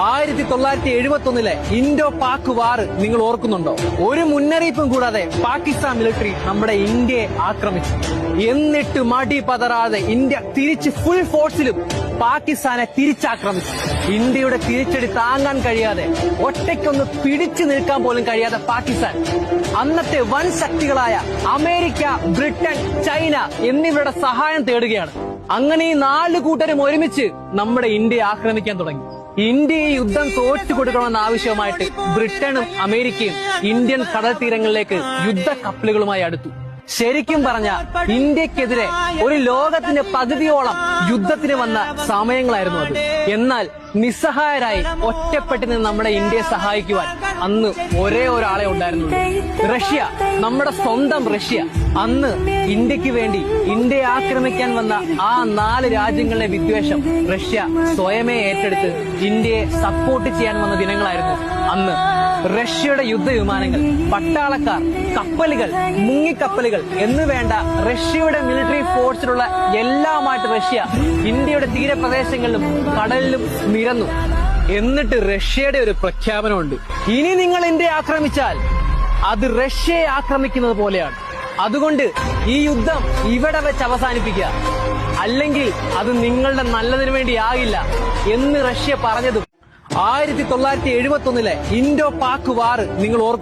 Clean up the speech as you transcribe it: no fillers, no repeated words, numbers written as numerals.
1971 Indo Pak വാർ നിങ്ങൾ ഓർക്കുന്നുണ്ടോ? ഒരു മുന്നറിയിപ്പും കൂടാതെ പാകിസ്ഥാൻ മിലിറ്ററി നമ്മുടെ ഇന്ത്യയെ ആക്രമിച്ചു. എന്നിട്ട് മടി പതറാതെ ഇന്ത്യ തിരിച്ച് ഫുൾ ഫോഴ്സിലും പാകിസ്ഥാനെ തിരിച്ചാക്രമിച്ചു. ഇന്ത്യയുടെ തിരിച്ചടി താങ്ങാൻ കഴിയാതെ, ഒറ്റയ്ക്കൊന്ന് പിടിച്ചു നിൽക്കാൻ പോലും കഴിയാതെ പാകിസ്ഥാൻ അന്നത്തെ വൻ ശക്തികളായ അമേരിക്ക, ബ്രിട്ടൻ, ചൈന എന്നിവരുടെ സഹായം തേടുകയാണ്. അങ്ങനെ ഈ 4 കൂട്ടരും ഒരുമിച്ച് നമ്മുടെ ഇന്ത്യയെ ആക്രമിക്കാൻ തുടങ്ങി. ഇന്ത്യയെ യുദ്ധം തോറ്റു കൊടുക്കണമെന്ന ആവശ്യവുമായിട്ട് ബ്രിട്ടനും അമേരിക്കയും ഇന്ത്യൻ കടൽ തീരങ്ങളിലേക്ക് യുദ്ധ കപ്പലുകളുമായി അടുത്തു. ശരിക്കും പറഞ്ഞ ഇന്ത്യക്കെതിരെ ഒരു ലോകത്തിന്റെ പകുതിയോളം യുദ്ധത്തിന് വന്ന സമയങ്ങളായിരുന്നു അത്. എന്നാൽ നിസ്സഹായരായി ഒറ്റപ്പെട്ട് നിന്ന് നമ്മുടെ ഇന്ത്യയെ സഹായിക്കുവാൻ അന്ന് ഒരേ ഒരാളെ ഉണ്ടായിരുന്നുള്ളൂ, റഷ്യ. നമ്മുടെ സ്വന്തം റഷ്യ. അന്ന് ഇന്ത്യക്ക് വേണ്ടി ഇന്ത്യയെ ആക്രമിക്കാൻ വന്ന ആ 4 രാജ്യങ്ങളുടെ വിദ്വേഷം റഷ്യ സ്വയമേ ഏറ്റെടുത്ത് ഇന്ത്യയെ സപ്പോർട്ട് ചെയ്യാൻ വന്ന ദിനങ്ങളായിരുന്നു അന്ന്. റഷ്യയുടെ യുദ്ധവിമാനങ്ങൾ, പട്ടാളക്കാർ, കപ്പലുകൾ, മുങ്ങിക്കപ്പലുകൾ എന്ന് വേണ്ട റഷ്യയുടെ മിലിറ്ററി ഫോഴ്സിലുള്ള എല്ലാമായിട്ട് റഷ്യ ഇന്ത്യയുടെ തീരപ്രദേശങ്ങളിലും കടലിലും നിരന്നു. എന്നിട്ട് റഷ്യയുടെ ഒരു പ്രഖ്യാപനമുണ്ട്: ഇനി നിങ്ങൾ ഇന്ത്യയെ ആക്രമിച്ചാൽ അത് റഷ്യയെ ആക്രമിക്കുന്നത് പോലെയാണ്. അതുകൊണ്ട് ഈ യുദ്ധം ഇവിടെ വെച്ച് അവസാനിപ്പിക്കുക, അല്ലെങ്കിൽ അത് നിങ്ങളുടെ നല്ലതിനു വേണ്ടിയാകില്ല എന്ന് റഷ്യ പറഞ്ഞതും 1971 ഇൻഡോ പാക് വാർ നിങ്ങൾ ഓർക്കും.